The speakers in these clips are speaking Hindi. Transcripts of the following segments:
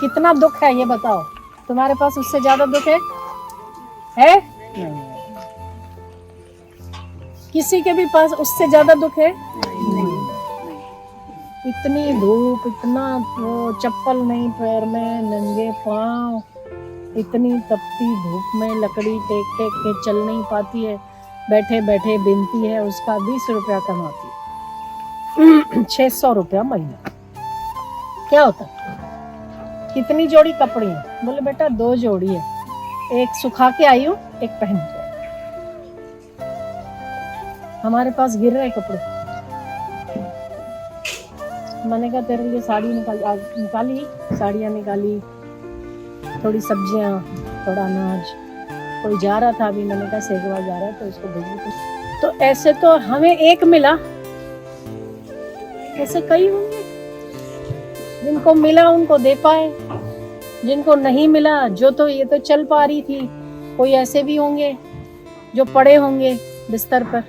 कितना दुख है ये बताओ, तुम्हारे पास उससे ज्यादा दुख है? नहीं। किसी के भी पास उससे ज्यादा दुख है? नहीं। इतनी धूप, इतना वो चप्पल नहीं पैर में, नंगे पांव, इतनी तपती धूप में लकड़ी टेक टेक के चल नहीं पाती है, बैठे बैठे बिनती है, उसका 20 रुपया कमाती है। 600 रुपया महीना। क्या होता है? कितनी जोड़ी कपड़े हैं? बोले बेटा 2 जोड़ी है, एक सुखा के आई हूँ, एक पहन के। हमारे पास गिर रहे कपड़े। मैंने कहा तेरे लिए साड़ी निकाली, साड़ियाँ निकाली, थोड़ी सब्जियाँ, थोड़ा अनाज। कोई जा रहा था अभी, मैंने कहा सेगवा जा रहा है तो इसको भेजी। तो ऐसे तो हमें एक मिला, ऐसे कई होंगे जिनको मिला उनको दे पाए, जिनको नहीं मिला, जो तो ये तो चल पा रही थी, कोई ऐसे भी होंगे जो पड़े होंगे बिस्तर पर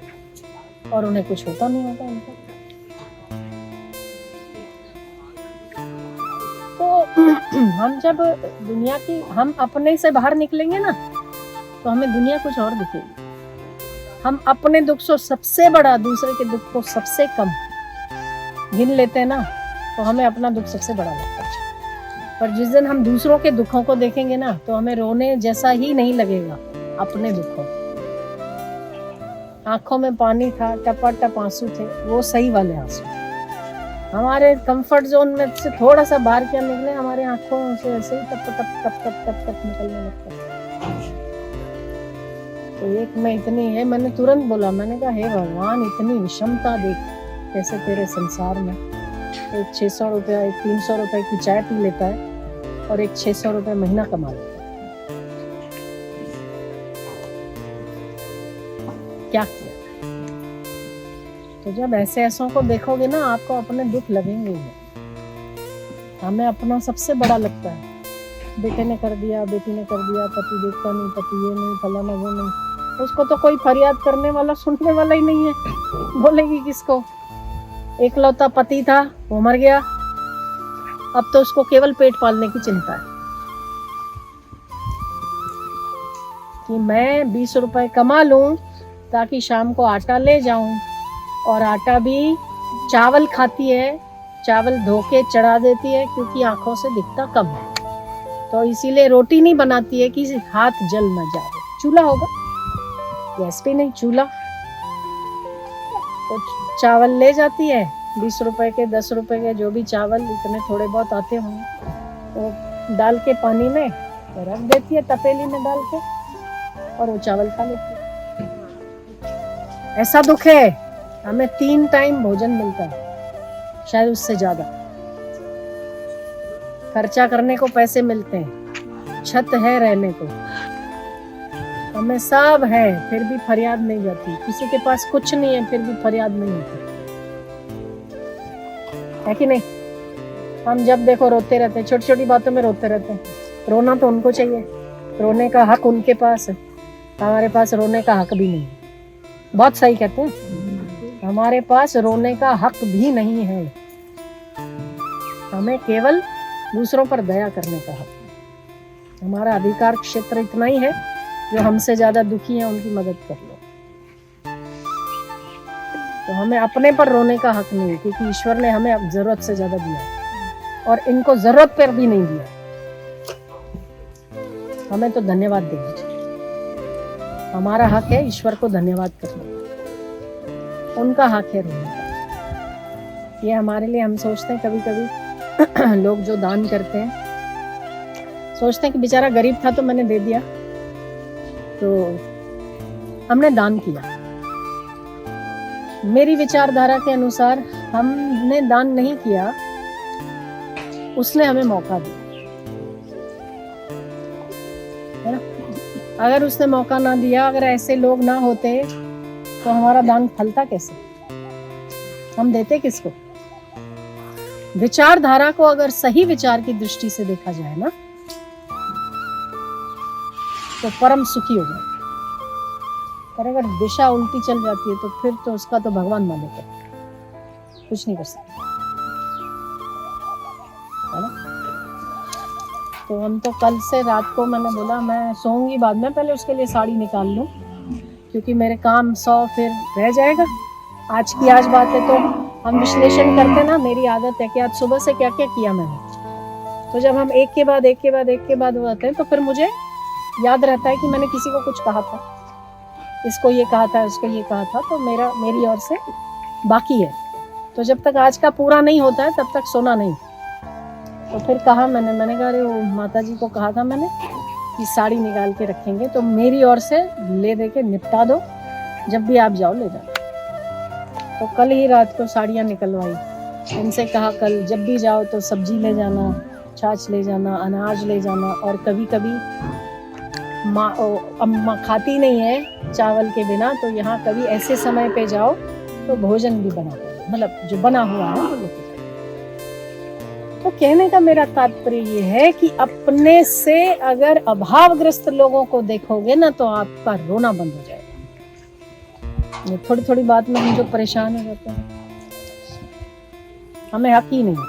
और उन्हें कुछ होता नहीं होता उनको। तो हम जब दुनिया की, हम अपने से बाहर निकलेंगे ना तो हमें दुनिया कुछ और दिखेगी। हम अपने दुख को सबसे बड़ा, दूसरे के दुख को सबसे कम गिन लेते हैं ना, तो हमें अपना दुख सबसे बड़ा लगता है। पर जिस दिन हम दूसरों के दुखों को देखेंगे ना तो हमें रोने जैसा ही नहीं लगेगा अपने दुखों। आंखों में पानी था, टपाटप आंसू थे, वो सही वाले आंसू। हमारे कंफर्ट जोन में से थोड़ा सा बाहर क्या निकले, हमारे आंखों से ऐसे ही टप टप टप टप टप टप निकलने लगता है। तो एक में इतनी है, मैंने तुरंत बोला, मैंने कहा हे भगवान, इतनी विषमता देख कैसे तेरे संसार में। एक 600 रुपया, एक 300 रुपए की चाय पी लेता है और एक 600 रुपए महीना कमा लेता है। क्या किया? तो जब ऐसे ऐसों को देखोगे ना, आपको अपने दुख लगेंगे ही। हमें अपना सबसे बड़ा लगता है। बेटे ने कर दिया, बेटी ने कर दिया, पति देखता नहीं, पति ये नहीं, फलाना वो नहीं। उसको तो कोई फरियाद करने वाला, सुनने वाला ही नहीं है। बोलेगी किसको? एकलौता पति था, वो मर गया, अब तो उसको केवल पेट पालने की चिंता है कि मैं 20 रुपए कमा लूं ताकि शाम को आटा ले जाऊं। और आटा भी चावल खाती है, चावल धो के चढ़ा देती है क्योंकि आंखों से दिखता कम है, तो इसीलिए रोटी नहीं बनाती है कि हाथ जल न जाए। चूल्हा होगा, गैस पे नहीं, चूल्हा। तो चावल ले जाती है, 20 रुपए के, 10 रुपए के, जो भी चावल इतने थोड़े बहुत आते होंगे, तो डाल के पानी में रख देती है, तपेली में डाल के, और वो चावल खा लेती है। ऐसा दुख है। हमें 3 टाइम भोजन मिलता है, शायद उससे ज्यादा। खर्चा करने को पैसे मिलते हैं, छत है रहने को, हमें सब है, फिर भी फरियाद नहीं जाती। किसी के पास कुछ नहीं है, फिर भी फरियाद नहीं होती है कि नहीं? हम जब देखो रोते रहते हैं, छोटी छोटी बातों में रोते रहते हैं। रोना तो उनको चाहिए, रोने का हक उनके पास है, हमारे पास रोने का हक भी नहीं है। बहुत सही कहते हैं, हमारे पास रोने का हक भी नहीं है। हमें केवल दूसरों पर दया करने का हक है। हमारा अधिकार क्षेत्र इतना ही है, जो हमसे ज्यादा दुखी है उनकी मदद कर लो। तो हमें अपने पर रोने का हक नहीं, क्योंकि ईश्वर ने हमें जरूरत से ज्यादा दिया है और इनको जरूरत पर भी नहीं दिया। हमें तो धन्यवाद देना चाहिए। हमारा हक है ईश्वर को धन्यवाद करने का, उनका हक है रोने का। ये हमारे लिए, हम सोचते हैं कभी कभी लोग जो दान करते हैं सोचते हैं कि बेचारा गरीब था तो मैंने दे दिया, तो हमने दान किया। मेरी विचारधारा के अनुसार हमने दान नहीं किया, उसने हमें मौका दिया, है ना। अगर उसने मौका ना दिया, अगर ऐसे लोग ना होते तो हमारा दान फलता कैसे, हम देते किसको। विचारधारा को अगर सही विचार की दृष्टि से देखा जाए ना, तो परम सुखी हो जाए। पर अगर दिशा उल्टी चल जाती है तो फिर तो उसका तो भगवान मालिक है, कुछ नहीं कर सकते, है ना। तो हम तो कल से रात को मैंने बोला मैं सोऊंगी बाद में, पहले उसके लिए साड़ी निकाल लूं, क्योंकि मेरे काम 100 फिर रह जाएगा। आज की आज बात है तो हम विश्लेषण करते ना, मेरी आदत है कि आज सुबह से क्या क्या किया मैंने। तो जब हम एक के बाद वो आते हैं तो फिर मुझे याद रहता है कि मैंने किसी को कुछ कहा था, इसको ये कहा था, उसको ये कहा था, तो मेरी ओर से बाकी है। तो जब तक आज का पूरा नहीं होता है तब तक सोना नहीं। तो फिर कहा मैंने कहा अरे वो माता जी को कहा था मैंने कि साड़ी निकाल के रखेंगे, तो मेरी ओर से ले दे के निपटा दो, जब भी आप जाओ ले जाओ। तो कल ही रात को साड़ियाँ निकलवाई। इनसे कहा कल जब भी जाओ तो सब्जी ले जाना, छाछ ले जाना, अनाज ले जाना, और कभी कभी अम्मा खाती नहीं है चावल के बिना, तो यहाँ कभी ऐसे समय पे जाओ तो भोजन भी बना, मतलब जो बना हुआ है वो लेके जाओ। तो कहने का मेरा तात्पर्य ये है कि अपने से अगर अभावग्रस्त लोगों को देखोगे ना तो आपका रोना बंद हो जाएगा। थोड़ी थोड़ी बात में हम जो परेशान हो जाते हैं, हमें हक ही नहीं है।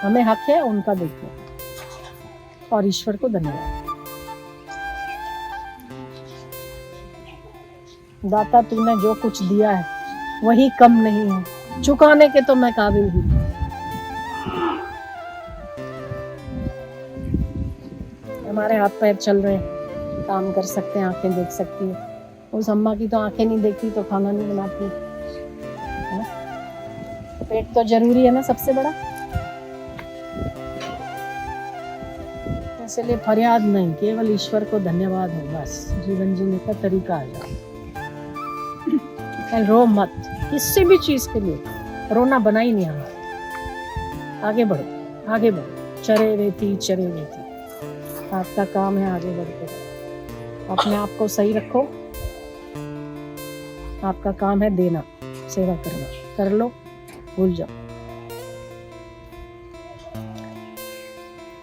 हमें हक है उनका देखने का, और ईश्वर को धन्यवाद। दाता तूने जो कुछ दिया है वही कम नहीं है, चुकाने के तो मैं काबिल भी नहीं। हमारे हाथ पैर चल रहे हैं, काम कर सकते हैं, आंखें देख सकती है। उस अम्मा की तो आंखें नहीं देखती तो खाना नहीं बनाती है। पेट तो जरूरी है ना सबसे बड़ा। इसलिए फरियाद नहीं, केवल ईश्वर को धन्यवाद हो, बस जीवन जीने का तरीका आ जाए। रो मत किसी भी चीज के लिए, रोना बना ही नहीं हमारा। आगे बढ़ो, चरे रहती आपका काम है, आगे बढ़ते रहो, अपने आप को सही रखो। आपका काम है देना, सेवा करना, कर लो, भूल जाओ,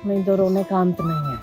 नहीं तो रोने का अंत नहीं है।